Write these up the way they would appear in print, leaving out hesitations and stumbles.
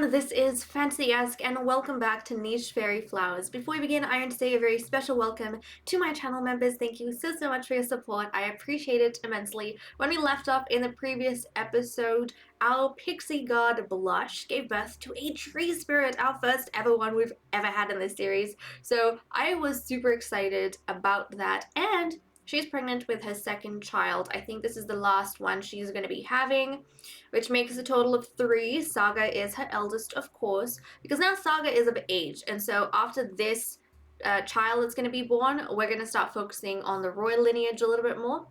everyone, this is Fantasy-esque and welcome back to Niche Faerie Flowers. Before we begin, I want to say a very special welcome to my channel members. Thank you so much for your support. I appreciate it immensely. When we left off in the previous episode, our pixie god Blush gave birth to a tree spirit, our first ever one we've ever had in this series. So I was super excited about that, and she's pregnant with her second child. I think this is the last one she's going to be having, which makes a total of 3. Saga is her eldest, of course, because now Saga is of age. And so after this child that's going to be born, we're going to start focusing on the royal lineage a little bit more.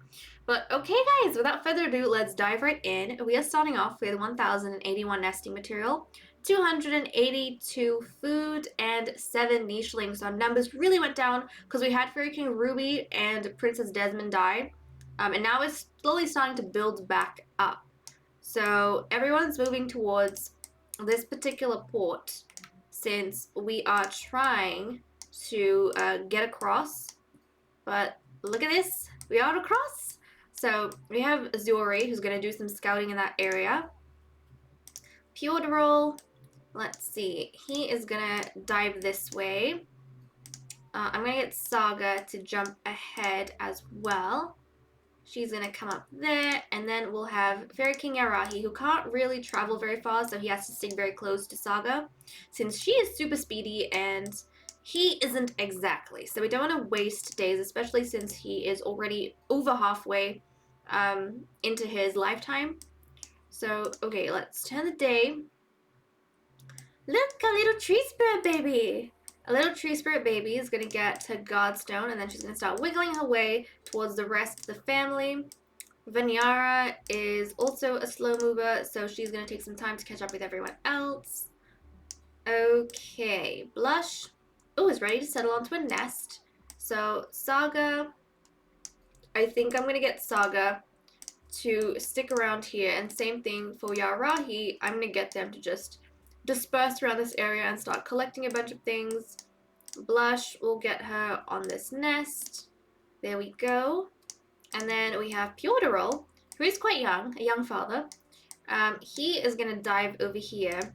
But okay, guys, without further ado, let's dive right in. We are starting off with 1,081 nesting material, 282 food, and 7 nichelings. So our numbers really went down because we had Faerie King Ruby and Princess Desmond die. And now it's slowly starting to build back up. So everyone's moving towards this particular port since we are trying to get across. But look at this, we are across. So we have Zori, who's going to do some scouting in that area. Pyodorol, let's see, he is going to dive this way. I'm going to get Saga to jump ahead as well. She's going to come up there, and then we'll have Faerie King Arahi, who can't really travel very far, so he has to stay very close to Saga, since she is super speedy and he isn't exactly. So we don't want to waste days, especially since he is already over halfway into his lifetime. So, okay, let's turn the day. Look, a little tree spirit baby! A little tree spirit baby is going to get her Godstone, and then she's going to start wiggling her way towards the rest of the family. Vanyara is also a slow mover, so she's going to take some time to catch up with everyone else. Okay, Blush is ready to settle onto a nest. So Saga, I think I'm going to get Saga to stick around here, and same thing for Yarahi. I'm going to get them to just disperse around this area and start collecting a bunch of things. Blush will get her on this nest. There we go. And then we have Pyodorol, who is quite young, a young father. He is going to dive over here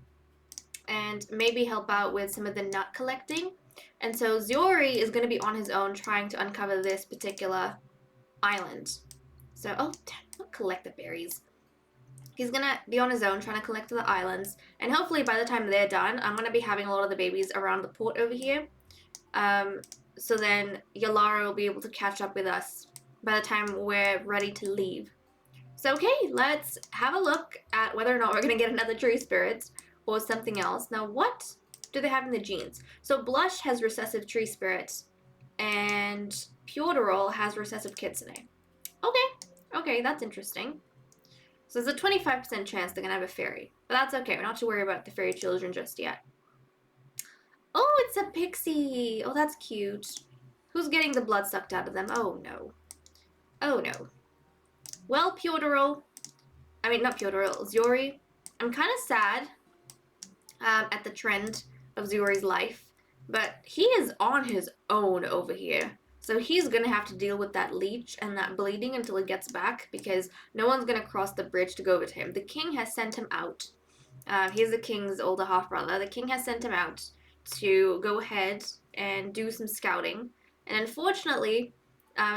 and maybe help out with some of the nut collecting. And so Zori is going to be on his own trying to uncover this particular island. So, don't collect the berries. He's going to be on his own trying to collect the islands. And hopefully by the time they're done, I'm going to be having a lot of the babies around the port over here. So then Yalara will be able to catch up with us by the time we're ready to leave. So, okay, let's have a look at whether or not we're going to get another tree spirit or something else. Now, what do they have in the genes? So Blush has recessive tree spirit, and Pyodorol has recessive kitsune. Okay, that's interesting. So there's a 25% chance they're going to have a fairy. But that's okay. We're not to worry about the fairy children just yet. Oh, it's a pixie. Oh, that's cute. Who's getting the blood sucked out of them? Oh, no. Oh, no. Well, not Pyodorol, Zori. I'm kind of sad at the trend of Zori's life. But he is on his own over here. So he's going to have to deal with that leech and that bleeding until he gets back, because no one's going to cross the bridge to go over to him. The king has sent him out. He's the king's older half-brother. The king has sent him out to go ahead and do some scouting. And unfortunately,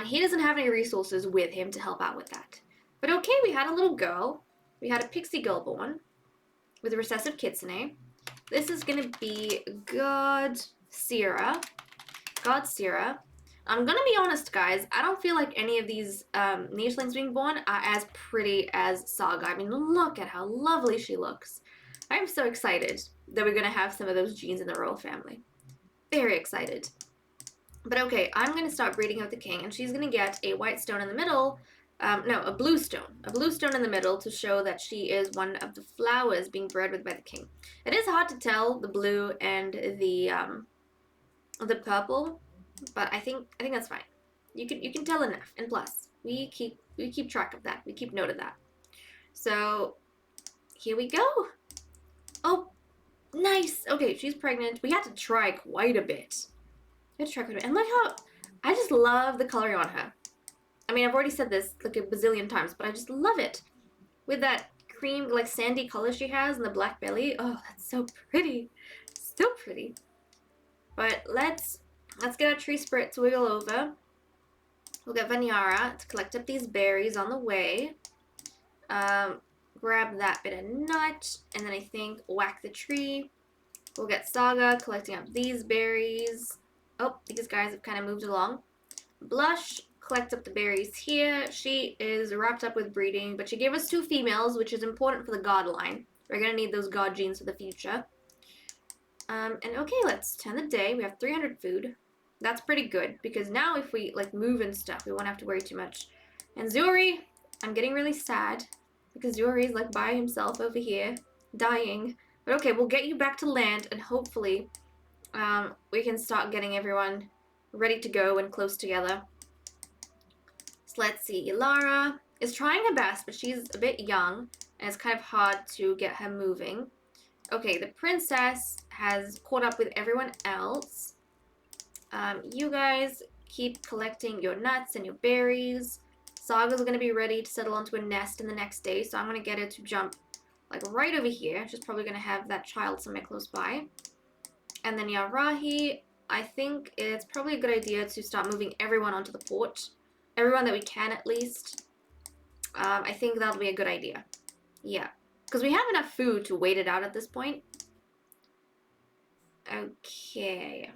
he doesn't have any resources with him to help out with that. But okay, we had a little girl. We had a pixie girl born with a recessive kitsune. This is going to be God Sierra. I'm going to be honest, guys, I don't feel like any of these nichelings being born are as pretty as Saga. I mean, look at how lovely she looks. I'm so excited that we're going to have some of those genes in the royal family. Very excited. But okay, I'm going to start breeding with the king, and she's going to get a white stone in the middle. A blue stone. A blue stone in the middle to show that she is one of the flowers being bred with by the king. It is hard to tell the blue and the purple, but I think that's fine. You can tell enough. And plus, we keep track of that. We keep note of that. So here we go. Oh, nice. Okay, she's pregnant. We had to try quite a bit. And look how I just love the coloring on her. I mean, I've already said this like a bazillion times, but I just love it. With that cream, like sandy color she has and the black belly. Oh, that's so pretty. So pretty. But let's get our tree spirit to wiggle over. We'll get Vanyara to collect up these berries on the way. Grab that bit of nut, and then I think whack the tree. We'll get Saga collecting up these berries. Oh, these guys have kind of moved along. Blush, collect up the berries here. She is wrapped up with breeding, but she gave us 2 females, which is important for the god line. We're going to need those god genes for the future. And okay, let's turn the day. We have 300 food. That's pretty good, because now if we like move and stuff, we won't have to worry too much. And Zuri, I'm getting really sad, because Zuri's like by himself over here, dying. But okay, we'll get you back to land, and hopefully we can start getting everyone ready to go and close together. So let's see, Ilara is trying her best, but she's a bit young, and it's kind of hard to get her moving. Okay, the princess has caught up with everyone else. You guys keep collecting your nuts and your berries. Saga's going to be ready to settle onto a nest in the next day, so I'm going to get her to jump like right over here. She's probably going to have that child somewhere close by. And then Yarahi, I think it's probably a good idea to start moving everyone onto the port. Everyone that we can, at least. I think that'll be a good idea. Yeah. Because we have enough food to wait it out at this point. Okay.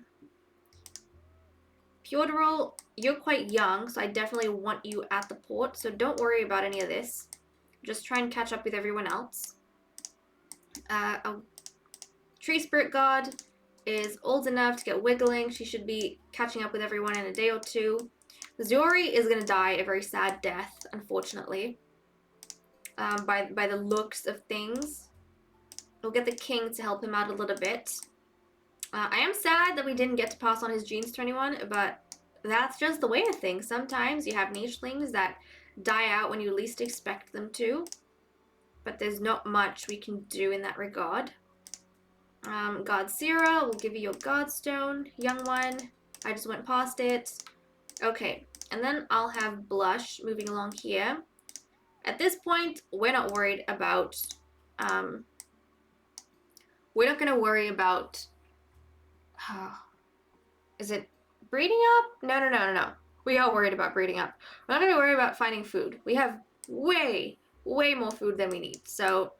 Pyodorol, you're quite young, so I definitely want you at the port. So don't worry about any of this. Just try and catch up with everyone else. A tree spirit god is old enough to get wiggling. She should be catching up with everyone in a day or 2. Zuri is going to die a very sad death, unfortunately, by the looks of things. We'll get the king to help him out a little bit. I am sad that we didn't get to pass on his genes to anyone, but that's just the way of things. Sometimes you have nichelings that die out when you least expect them to, but there's not much we can do in that regard. God Sira, we'll give you your Godstone, young one. I just went past it. Okay, and then I'll have Blush moving along here. At this point, we're not worried about, we're not going to worry about, is it breeding up? No. We are worried about breeding up. We're not going to worry about finding food. We have way more food than we need. So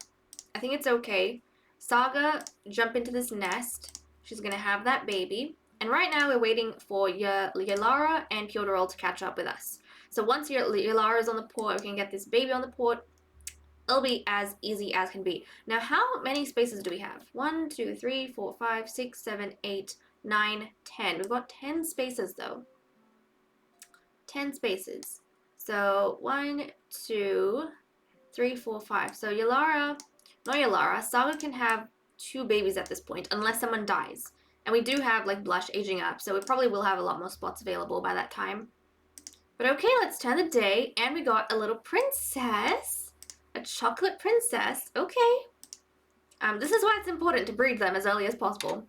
I think it's okay. Saga, jump into this nest. She's going to have that baby. And right now we're waiting for Yalara and Pyodorol to catch up with us. So once Yalara is on the port, we can get this baby on the port. It'll be as easy as can be. Now, how many spaces do we have? 1, 2, 3, 4, 5, 6, 7, 8, 9, 10. We've got 10 spaces though. 10 spaces. So 1, 2, 3, 4, 5. So Saga can have 2 babies at this point, unless someone dies. And we do have like Blush aging up, so we probably will have a lot more spots available by that time. But okay, let's turn the day, and we got a little princess. A chocolate princess. Okay. This is why it's important to breed them as early as possible.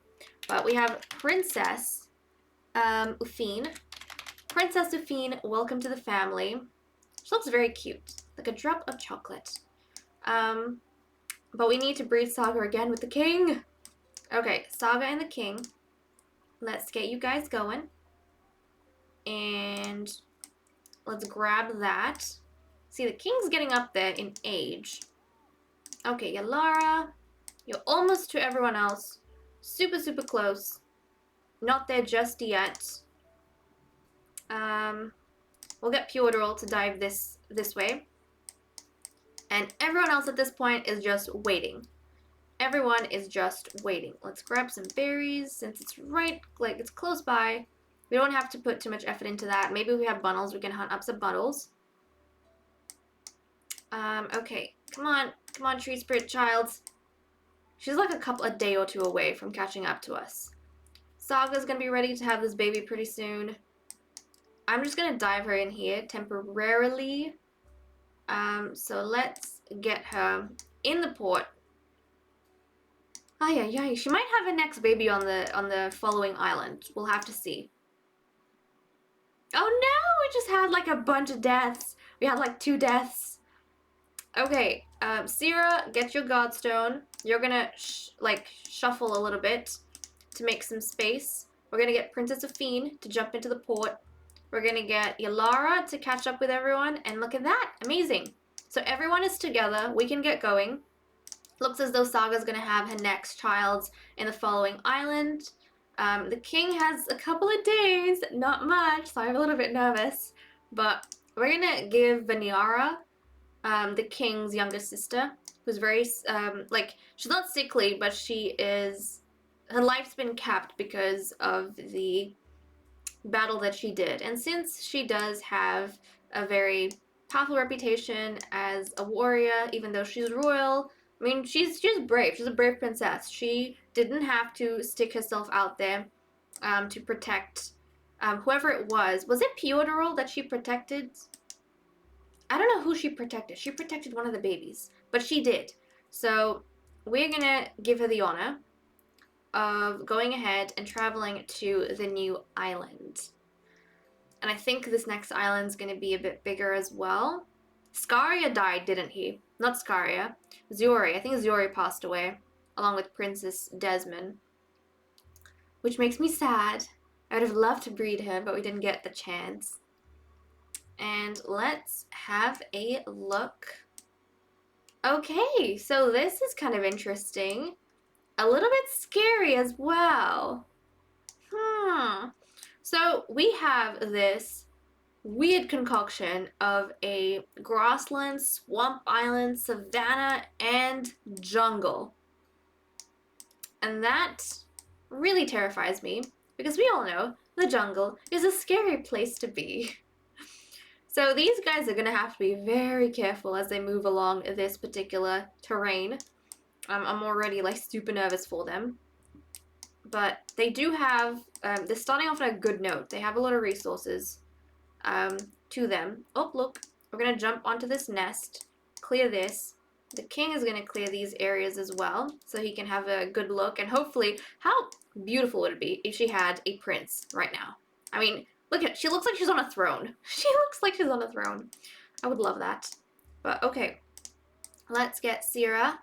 But we have Princess Ufine. Princess Ufine, welcome to the family. She looks very cute, like a drop of chocolate. But we need to breed Saga again with the king. Okay, Saga and the king. Let's get you guys going. And let's grab that. See, the king's getting up there in age. Okay, Yalara, you're almost to everyone else. Super close. Not there just yet. We'll get Pyodorol to dive this way. And everyone else at this point is just waiting. Everyone is just waiting. Let's grab some berries since it's right, like it's close by. We don't have to put too much effort into that. Maybe if we have bundles, we can hunt up some bundles. Okay, come on, tree spirit child. She's like a day or 2 away from catching up to us. Saga's gonna be ready to have this baby pretty soon. I'm just gonna dive her in here temporarily. So let's get her in the port. Yeah, she might have a next baby on the following island. We'll have to see. Oh no, we just had like a bunch of deaths. We had like 2 deaths. Okay, Sierra, get your Godstone. You're gonna shuffle a little bit to make some space. We're gonna get Princess Afine to jump into the port. We're gonna get Yalara to catch up with everyone, and look at that, amazing. So everyone is together, we can get going. Looks as though Saga's gonna have her next child in the following island. The king has a couple of days, not much, so I'm a little bit nervous. But we're gonna give Vaniara, the king's younger sister, who's very, she's not sickly, but her life's been capped because of the battle that she did. And since she does have a very powerful reputation as a warrior, even though she's royal, I mean, she's brave. She's a brave princess. She didn't have to stick herself out there to protect whoever it was. Was it Piotr that she protected? I don't know who she protected. She protected one of the babies, but she did. So we're gonna give her the honor of going ahead and traveling to the new island. And I think this next island's gonna be a bit bigger as well. Scaria died, didn't he? Not Scaria. Zuri. I think Zuri passed away, along with Princess Desmond. Which makes me sad. I would have loved to breed her, but we didn't get the chance. And let's have a look. Okay, so this is kind of interesting. A little bit scary as well. So we have this weird concoction of a grassland, swamp island, savanna, and jungle. And that really terrifies me because we all know the jungle is a scary place to be. So these guys are going to have to be very careful as they move along this particular terrain. I'm already super nervous for them. But they do have, they're starting off on a good note. They have a lot of resources to them. Oh, look, we're going to jump onto this nest, clear this. The king is going to clear these areas as well, so he can have a good look. And hopefully, how beautiful would it be if she had a prince right now? I mean, look at, she looks like she's on a throne. She looks like she's on a throne. I would love that. But okay, let's get Sierra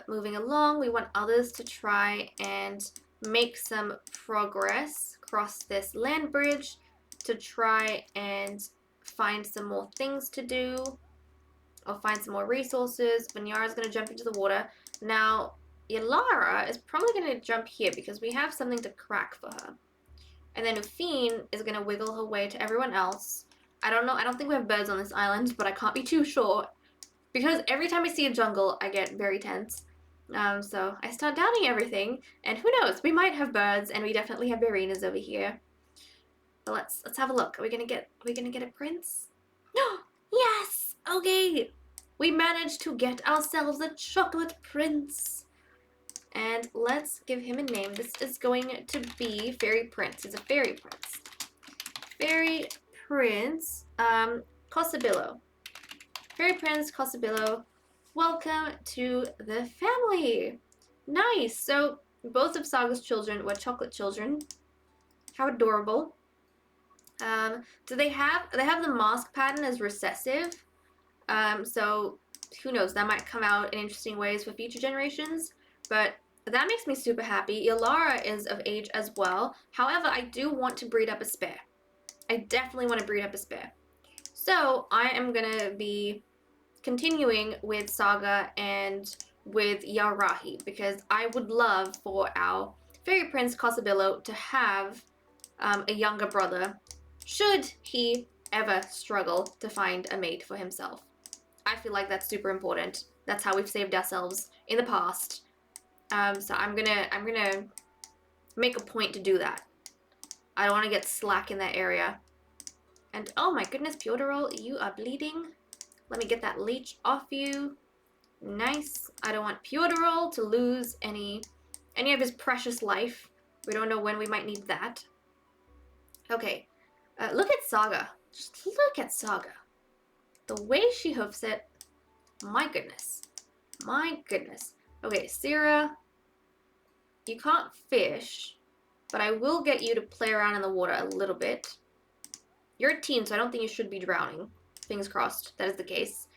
moving along. We want others to try and make some progress across this land bridge to try and find some more things to do or find some more resources. Vanyara's going to jump into the water. Now, Yalara is probably going to jump here because we have something to crack for her. And then Ufine is going to wiggle her way to everyone else. I don't know. I don't think we have birds on this island, but I can't be too sure. Because every time I see a jungle, I get very tense. So I start doubting everything. And who knows? We might have birds, and we definitely have Barinas over here. But let's have a look. Are we gonna get a prince? No! Yes! Okay! We managed to get ourselves a chocolate prince. And let's give him a name. This is going to be Fairy Prince. He's a fairy prince. Fairy Prince, Cosabillo. Fairy Prince Cosabillo, welcome to the family. Nice. So both of Saga's children were chocolate children. How adorable. Do they have the mask pattern as recessive? So who knows? That might come out in interesting ways for future generations. But that makes me super happy. Yalara is of age as well. However, I do want to breed up a spare. I definitely want to breed up a spare. So I am gonna be continuing with Saga and with Yarahi because I would love for our Fairy Prince Cosabillo to have a younger brother should he ever struggle to find a mate for himself. I feel like that's super important. That's how we've saved ourselves in the past. So I'm gonna make a point to do that. I don't want to get slack in that area. And oh my goodness, Piotr, you are bleeding. Let me get that leech off you. Nice. I don't want Piotr to lose any of his precious life. We don't know when we might need that. Okay. Look at Saga. Just look at Saga. The way she hoofs it. My goodness. My goodness. Okay, Sierra. You can't fish, but I will get you to play around in the water a little bit. You're a teen, so I don't think you should be drowning. Fingers crossed that is the case.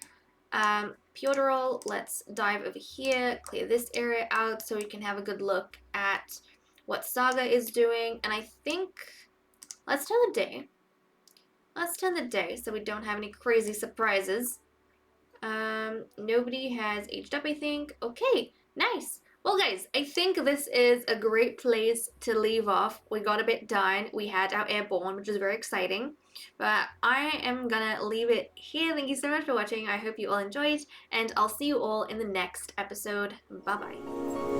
Purderel, let's dive over here, clear this area out so we can have a good look at what Saga is doing. And I think, let's turn the day. Let's turn the day so we don't have any crazy surprises. Nobody has aged up, I think. Okay, nice. Well, guys, I think this is a great place to leave off. We got a bit done. We had our airborne, which is very exciting. But I am gonna leave it here. Thank you so much for watching. I hope you all enjoyed, and I'll see you all in the next episode. Bye-bye.